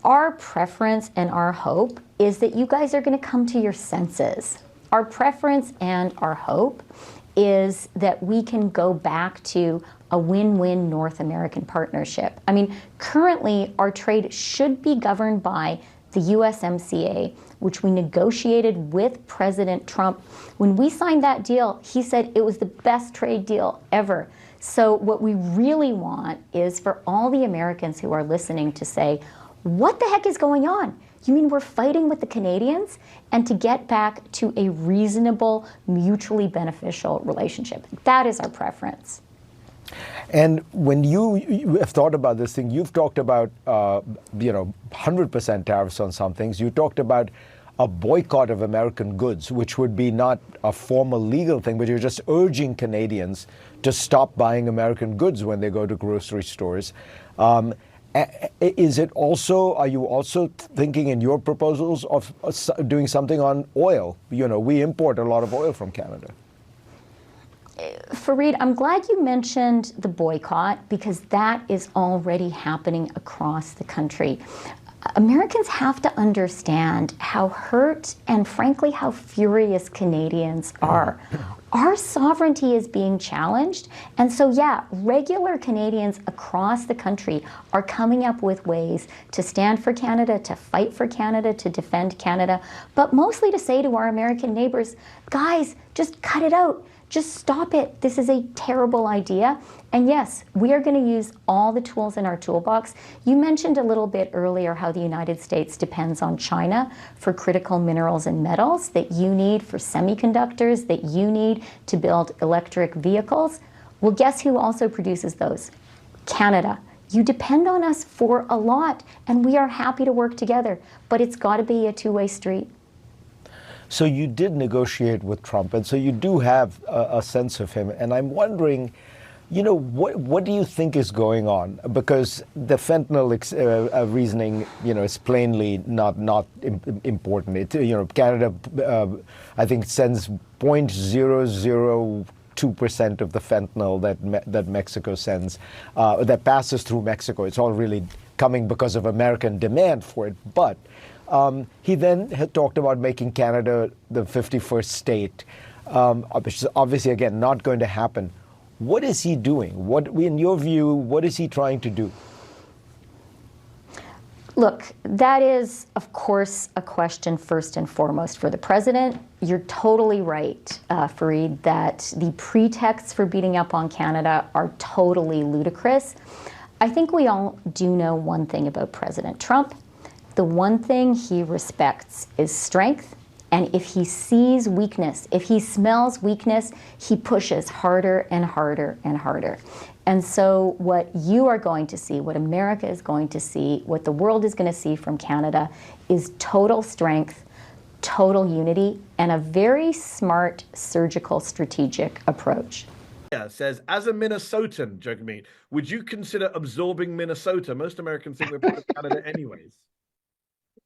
Our preference and our hope is that you guys are going to come to your senses. Our preference and our hope is that we can go back to a win-win North American partnership. I mean, currently our trade should be governed by the USMCA, which we negotiated with President Trump. When we signed that deal, he said it was the best trade deal ever. So what we really want is for all the Americans who are listening to say, what the heck is going on? You mean we're fighting with the Canadians? And to get back to a reasonable, mutually beneficial relationship. That is our preference. And when you have thought about this thing, you've talked about 100% tariffs on some things. You talked about a boycott of American goods, which would be not a formal legal thing, but you're just urging Canadians to stop buying American goods when they go to grocery stores. Is it also, are you also thinking in your proposals of doing something on oil? You know, we import a lot of oil from Canada. Fareed, I'm glad you mentioned the boycott because that is already happening across the country. Americans have to understand how hurt and frankly how furious Canadians are. Our sovereignty is being challenged. And so, yeah, regular Canadians across the country are coming up with ways to stand for Canada, to fight for Canada, to defend Canada, but mostly to say to our American neighbors, guys, just cut it out. Just stop it. This is a terrible idea. And yes, we are going to use all the tools in our toolbox. You mentioned a little bit earlier how the United States depends on China for critical minerals and metals that you need for semiconductors, that you need to build electric vehicles. Well, guess who also produces those? Canada. You depend on us for a lot, and we are happy to work together, but it's got to be a two-way street. So you did negotiate with Trump, and so you do have a sense of him. And I'm wondering, you know, what do you think is going on? Because the fentanyl reasoning, you know, is plainly not important. Canada, I think, sends 0.002% of the fentanyl that Mexico sends, that passes through Mexico. It's all really coming because of American demand for it, but. He then had talked about making Canada the 51st state, which is obviously, again, not going to happen. What is he doing? What, in your view, what is he trying to do? Look, that is, of course, a question first and foremost for the president. You're totally right, Fareed, that the pretexts for beating up on Canada are totally ludicrous. I think we all do know one thing about President Trump. The one thing he respects is strength, and if he sees weakness, if he smells weakness, he pushes harder and harder and harder. And so what you are going to see, what America is going to see, what the world is going to see from Canada is total strength, total unity, and a very smart surgical strategic approach. Says, as a Minnesotan, Jagmeet, would you consider absorbing Minnesota? Most Americans think we're part of Canada anyways.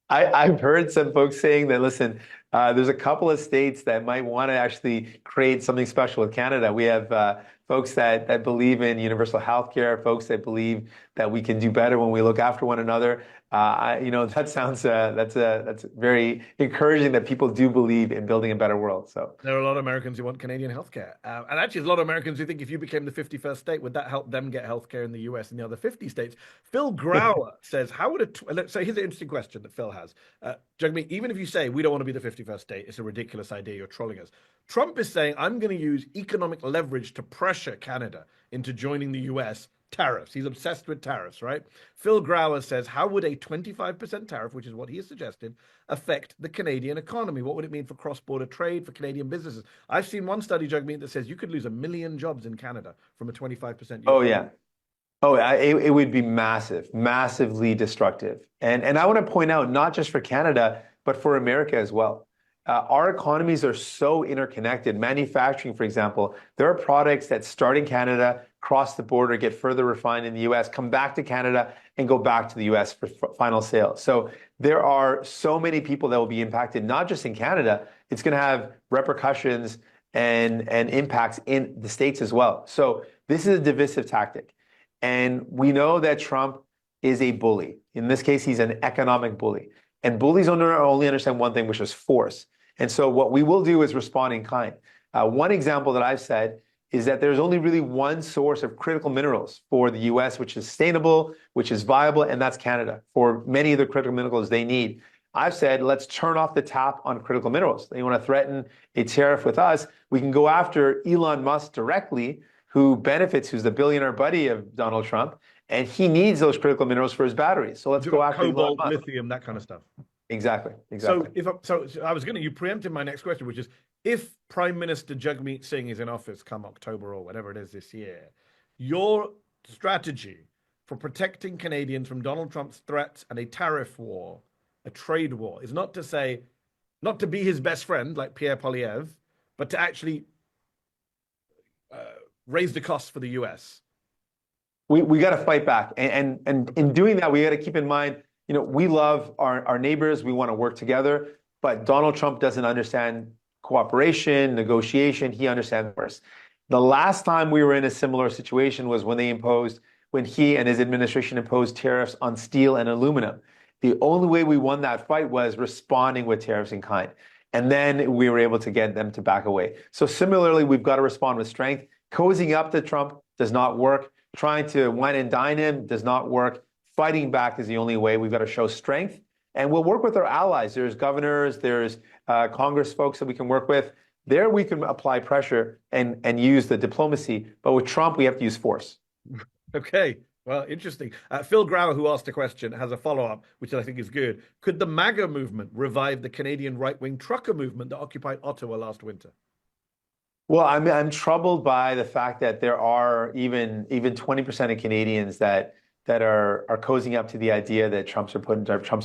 I've heard some folks saying that, listen, there's a couple of states that might want to actually create something special with Canada. We have folks that believe in universal health care, folks that believe that we can do better when we look after one another. That sounds that's very encouraging that people do believe in building a better world. So there are a lot of Americans who want Canadian healthcare, and actually, there's a lot of Americans who think if you became the 51st state, would that help them get healthcare in the U.S. and the other 50 states? Phil Grauer says, "How would so here's an interesting question that Phil has, Jagmeet. Even if you say we don't want to be the 51st state, it's a ridiculous idea. You're trolling us. Trump is saying I'm going to use economic leverage to pressure Canada into joining the U.S." Tariffs. He's obsessed with tariffs, right? Phil Grauer says, how would a 25% tariff, which is what he has suggested, affect the Canadian economy? What would it mean for cross-border trade, for Canadian businesses? I've seen one study, Jagmeet, that says you could lose 1 million jobs in Canada from a 25%. Oh, yeah. Oh, it would be massive, massively destructive. And I want to point out, not just for Canada, but for America as well. Our economies are so interconnected. Manufacturing, for example, there are products that start in Canada, cross the border, get further refined in the US, come back to Canada, and go back to the US for final sale. So there are so many people that will be impacted, not just in Canada. It's going to have repercussions and impacts in the States as well. So this is a divisive tactic. And we know that Trump is a bully. In this case, he's an economic bully. And bullies only understand one thing, which is force. And so what we will do is respond in kind. One example that I've said is that there's only really one source of critical minerals for the US, which is sustainable, which is viable, and that's Canada. For many of the critical minerals they need, I've said, let's turn off the tap on critical minerals. They want to threaten a tariff with us. We can go after Elon Musk directly, who's the billionaire buddy of Donald Trump, and he needs those critical minerals for his batteries. So let's go after cobalt, lithium, that kind of stuff. Exactly. So I was you preempted my next question, which is, if Prime Minister Jagmeet Singh is in office come October or whatever it is this year, your strategy for protecting Canadians from Donald Trump's threats and a tariff war, a trade war, is not to be his best friend like Pierre Poilievre, but to actually raise the costs for the US. We got to fight back, and in doing that, we got to keep in mind, we love our neighbors. We want to work together, but Donald Trump doesn't understand cooperation, negotiation. He understands first. The last time we were in a similar situation was when he and his administration imposed tariffs on steel and aluminum. The only way we won that fight was responding with tariffs in kind. And then we were able to get them to back away. So similarly, we've got to respond with strength. Cozying up to Trump does not work. Trying to wine and dine him does not work. Fighting back is the only way. We've got to show strength. And we'll work with our allies. There's governors, there's Congress folks that we can work with. There we can apply pressure and use the diplomacy. But with Trump, we have to use force. Okay. Well, interesting. Phil Grauer, who asked a question, has a follow-up, which I think is good. Could the MAGA movement revive the Canadian right-wing trucker movement that occupied Ottawa last winter? Well, I'm troubled by the fact that there are even 20% of Canadians that are cozying up to the idea that Trump's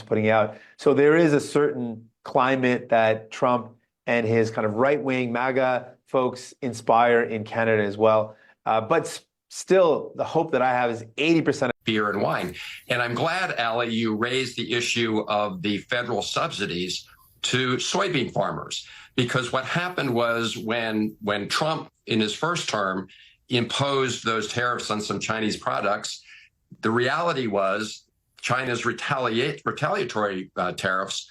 putting out. So there is a certain climate that Trump and his kind of right-wing MAGA folks inspire in Canada as well. But still, the hope that I have is 80% beer and wine. And I'm glad, Ali, you raised the issue of the federal subsidies to soybean farmers, because what happened was when Trump in his first term imposed those tariffs on some Chinese products, the reality was China's retaliatory tariffs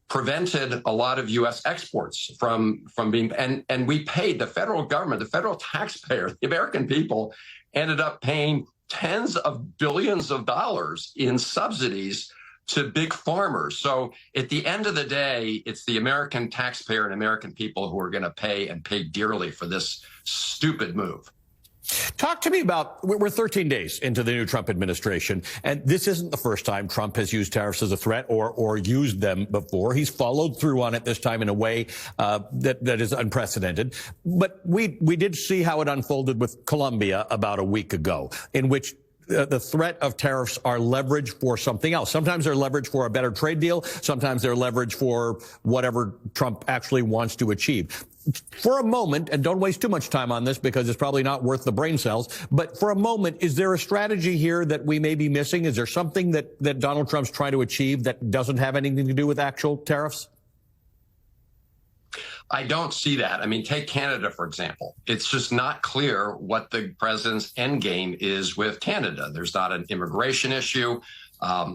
prevented a lot of U.S. exports from being, and we paid, the federal government, the federal taxpayer, the American people ended up paying tens of billions of dollars in subsidies to big farmers. So at the end of the day, it's the American taxpayer and American people who are going to pay, and pay dearly, for this stupid move. Talk to me about, we're 13 days into the new Trump administration, and this isn't the first time Trump has used tariffs as a threat or used them before. He's followed through on it this time in a way that is unprecedented. But we did see how it unfolded with Colombia about a week ago, in which the threat of tariffs are leverage for something else. Sometimes they're leverage for a better trade deal. Sometimes they're leverage for whatever Trump actually wants to achieve. For a moment, and don't waste too much time on this because it's probably not worth the brain cells, but for a moment, is there a strategy here that we may be missing? Is there something that Donald Trump's trying to achieve that doesn't have anything to do with actual tariffs? I don't see that. I mean, take Canada, for example. It's just not clear what the president's end game is with Canada. There's not an immigration issue.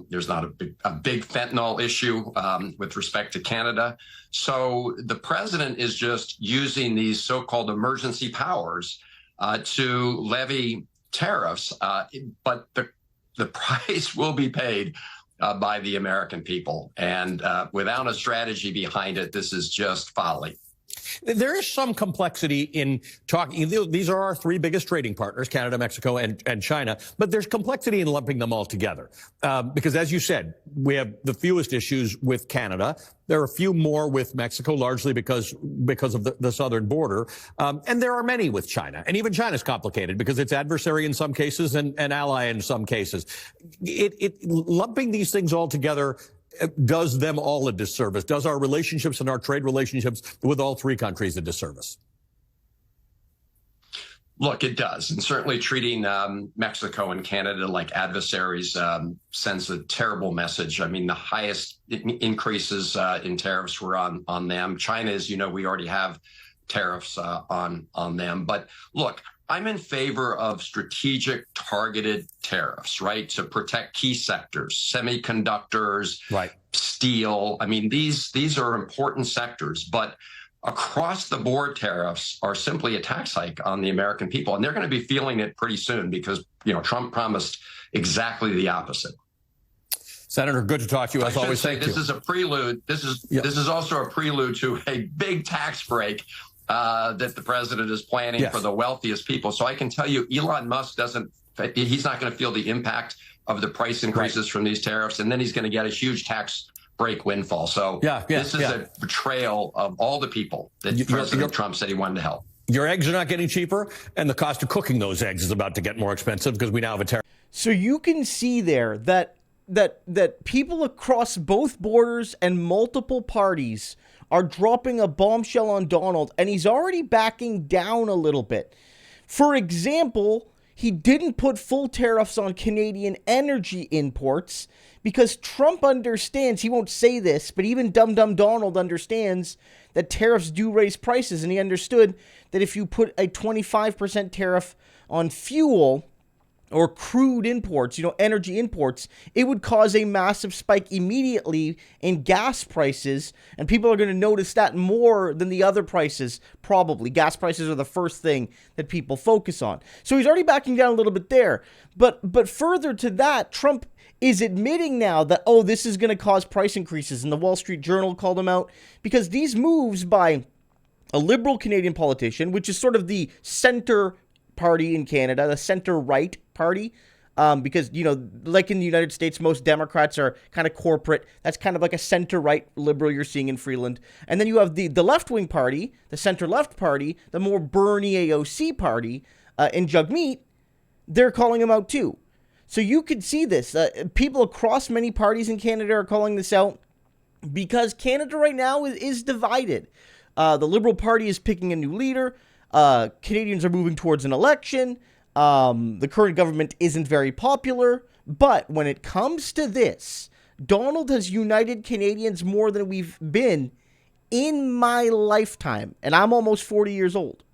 There's not a big fentanyl issue with respect to Canada. So the president is just using these so-called emergency powers to levy tariffs, but the price will be paid by the American people. And without a strategy behind it, this is just folly. There is some complexity in talking. These are our three biggest trading partners, Canada, Mexico, and China. But there's complexity in lumping them all together. Because as you said, we have the fewest issues with Canada. There are a few more with Mexico, largely because of the southern border. And there are many with China. And even China's complicated because it's adversary in some cases and ally in some cases. Lumping these things all together does them all a disservice, does our relationships and our trade relationships with all three countries a disservice. Look, it does. And certainly treating Mexico and Canada like adversaries sends a terrible message. I mean, the highest increases in tariffs were on them. China, as you know, we already have tariffs on them. But look, I'm in favor of strategic targeted tariffs, right, to protect key sectors, semiconductors, Right. steel. I mean, these are important sectors, but across the board tariffs are simply a tax hike on the American people, and they're going to be feeling it pretty soon because, you know, Trump promised exactly the opposite. Senator, good to talk to you as always. Thank you. This is a prelude. This is also a prelude to a big tax break that the president is planning for the wealthiest people. So I can tell you, Elon Musk he's not going to feel the impact of the price increases from these tariffs, and then he's going to get a huge tax break windfall. So this is a betrayal of all the people that President Trump said he wanted to help. Your eggs are not getting cheaper, and the cost of cooking those eggs is about to get more expensive because we now have a tariff. So you can see there that people across both borders and multiple parties are dropping a bombshell on Donald, and he's already backing down a little bit. For example, he didn't put full tariffs on Canadian energy imports because Trump understands, he won't say this, but even Dumb Donald understands that tariffs do raise prices, and he understood that if you put a 25% tariff on fuel or crude imports, energy imports, it would cause a massive spike immediately in gas prices, and people are going to notice that more than the other prices, probably. Gas prices are the first thing that people focus on. So he's already backing down a little bit there. But further to that, Trump is admitting now that, this is going to cause price increases, and the Wall Street Journal called him out, because these moves by a liberal Canadian politician, which is sort of the center party in Canada, the center-right party, because, like in the United States, most Democrats are kind of corporate. That's kind of like a center-right liberal you're seeing in Freeland. And then you have the left-wing party, the center-left party, the more Bernie AOC party in Jagmeet. They're calling him out too. So you could see this. People across many parties in Canada are calling this out because Canada right now is divided. The Liberal Party is picking a new leader. Canadians are moving towards an election. The current government isn't very popular. But when it comes to this, Donald has united Canadians more than we've been in my lifetime. And I'm almost 40 years old.